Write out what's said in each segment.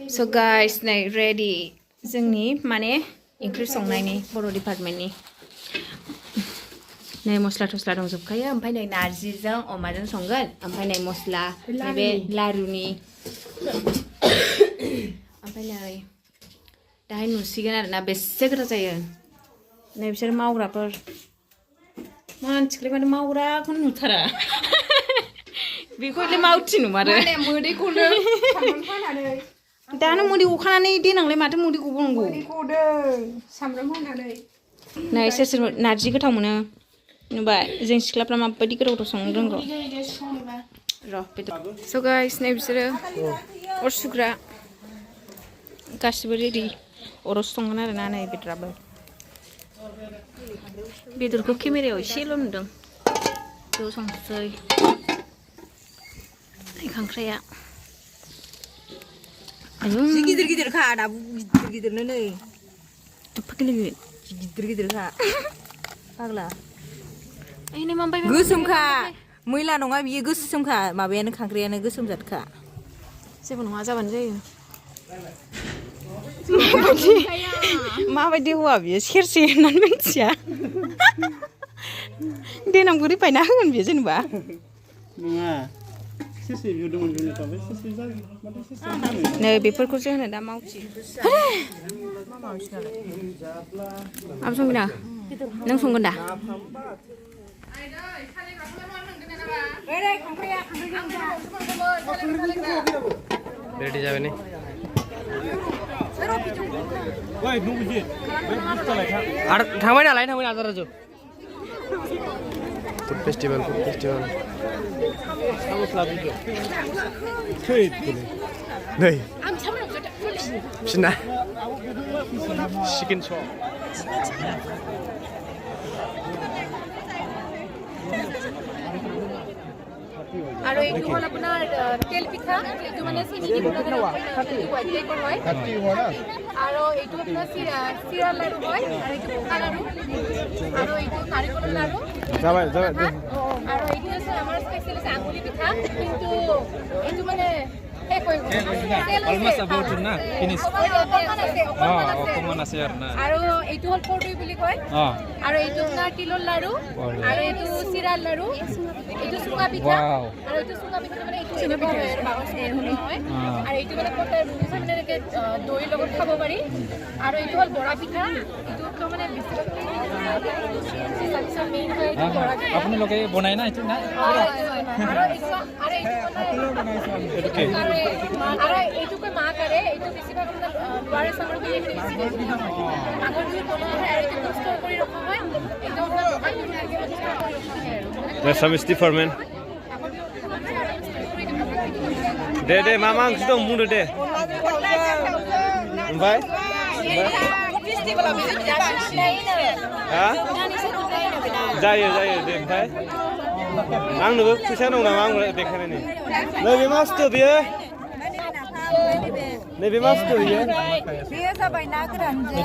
So guys, नै ready जोंनि माने ओंख्रि संनायनि बर' डिपार्टमेन्टनि नै मस्ला थस्ला दंजोबखायो ओमफ्राय नै नारजिजों अमाजों संगोन ओमफ्राय नै मस्ला नैबे लारुनि ओमफ्राय नै दाहाय नुसिगोन आरोना बेसे गोथाव जायो नै बिसोर मावग्राफोर मानसिखौलाय माथो मावग्राखौनो नुथारा बेखौलाय मावथि नुमारो मोदैखौनो सामब्राम हानानै दानो मोदै गखानानै देनांलाय माथो मोदै गबावनांगौ मोदै गदों सामब्राम हानानै नै सोर सोर नारजि गोथाव मोनो नुबाय जों सिख्लाफ्रा माबायदि गोथाव गोथाव संनो रोंगौ र' बेदर स' गाइस नै बिसोरो अर सुग्रा गासिबो रेडि अरावसो संगोन आरोना नै बेदराबो बेदरखौ केमेरायाव एसेल' नुदों ज' संसै खांख्राया आयौ गिदिर गिदिरखा दाबो गिदिर गिदिरनो नै एफा गिलिर गिदिरखा फाग्ला ओइ मा बाय गोसोमखा मैला नङा बियो गोसोमखा माबायानो खांख्रायानो गोसोम जादखा जेबो नङा जाबानो जायो माबायदि हौवा बियो सेरसे होननानै मिथिया देनां बोरै बायना होगोन बियो जेनेबा नङा नै बेफोरखौसो होनो दा मावथि आब संगिना नों संगोन दा रेडि जाबाय नै थांबाय नालाय थांबाय आदा राजु फुड फेस्टिभेल नै फिना चिकेन श' আৰু এইটো হ'ল আপোনাৰ তেল পিঠা এইটো মানে চিনি দি হোৱাইট টাইপৰ হয় আৰু এইটো আপোনাৰ চিৰা লাৰু হয় আৰু এইটো পকা লাৰু আৰু এইটো নাৰিকলৰ লাৰু আৰু এইটো আছে আমাৰ স্পেচিয়েল আছে আঙুলি পিঠা কিন্তু এইটো মানে আৰু এইটো হ'ল পৰ্দৈ বুলি কয় আৰু এইটো আপোনাৰ তিলৰ লাৰু আৰু এইটো চিৰাৰ লাৰু এইটো চুঙা পিঠা আৰু এইটো চুঙা পিঠা মানে এইটো এনেকুৱা হয় বাঁহৰ চুঙা হয় আৰু এইটো মানে কটাই মানে এনেকৈ দৈৰ লগত খাব পাৰি আৰু এইটো হ'ল বৰা পিঠা এইটো মানে মেইন হয় আপোনালোকে বনাই না এইটো নাই আৰু এইটোকে মাক আৰে এইটো বেছিভাগ লোৱাৰে চামৰ বুলি আগৰ দিনত বনোৱা হয় আৰু এইটো ষ্ট'ৰ কৰি ৰখা হয় এইটো There's some stiffer man. De mama ang gusto muna de. Bye. Ha? Jaya de bye. Ang nubu fisa nong na ang dekhan ni. Nabi master biya. Nabi master biya. Biya sabay na gran je.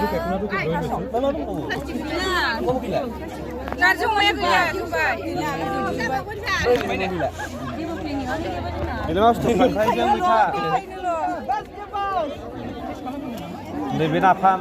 Narjo moya biya Dubai. Ini master makai jam bica. Nabi napam.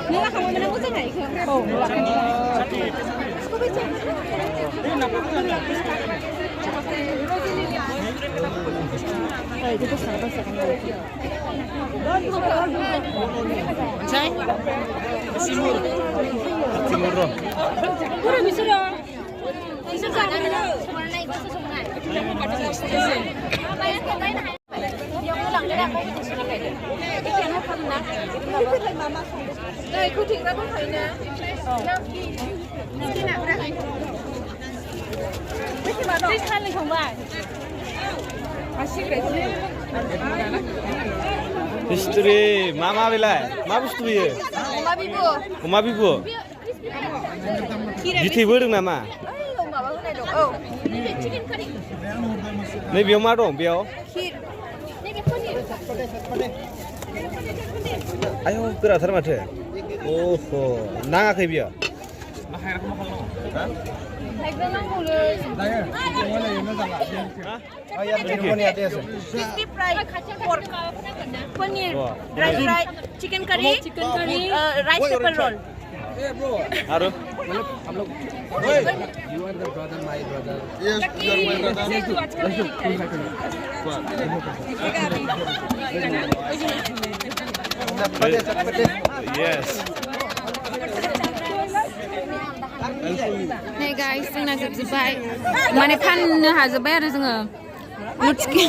Nila kamu menang ko na ikaw. Oh, wala ka. Ay, dito sa labas sa kanila. Say? Simur. Simur ro. Puro bisuro. Isa sa ano? Sumana na ito sa sumana. Bayan ka tayo na. Yung lang nila ako gusto kayo. Iyan mo pa na. Mama. Dai ku thik ra ko thai na. Ni na ra. Cái mà đó. Cái khăn này không phải. À, xí cái gì? History मा बेलाय मा बुस्थु बेयो अमा बिबु बिथैबो होदों नामा नैबेयाव मा दं बेयाव आयौ गोराथार माथो ओह नाङाखै बियो paneer dry fry chicken curry rice paper roll आरो You are the brother, my brother. Yes, you are my brother. Yes. Hey guys, जोंना जोबजोब्बाय माने फाननो हाजोब्बाय आरो जोङो लुटसिके